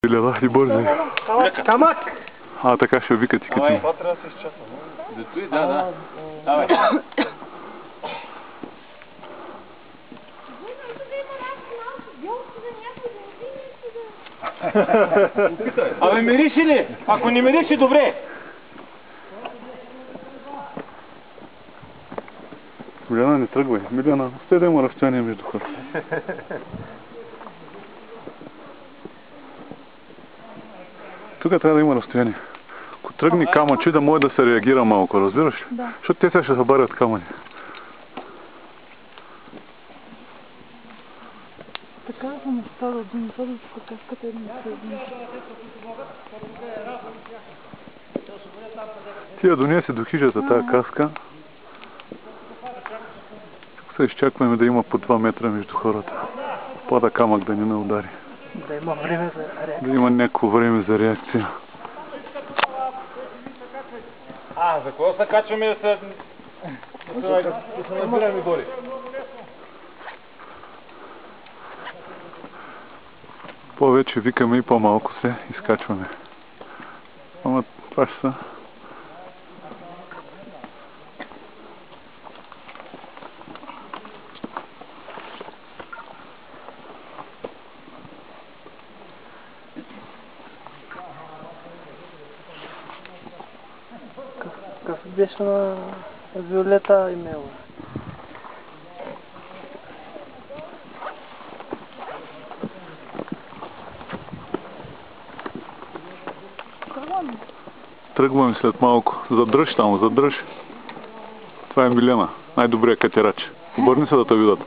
Лелахи бързи. Камък! А, така ще викат и като. Това трябва да се изчаква. Зато да. Давай. Абе, мириши ли? Ако не мириши, добре. Миляна, не тръгвай. Миляна, сте да има разстояние между хората. Тук трябва да има разстояние. Ако тръгне камъче, да може да се реагира малко, разбираш ли? Да. Защото те сега ще забарят камъни. Така да не става един път, да каската един следния. Тия донесе до хижата тая каска. Тук се изчакваме да има по 2 метра между хората. Пада камък да не удари. Да има време за реакция. Да има някакво време за реакция. За какво се качваме да се набираме горе? Повече викаме и по-малко се изкачваме. Ама това ще са. Какъв беше на Виолета имейла? Тръгваме след малко. Задръж там, задръж. Това е Милена, най-добрият катерач. Обърни се да те видят.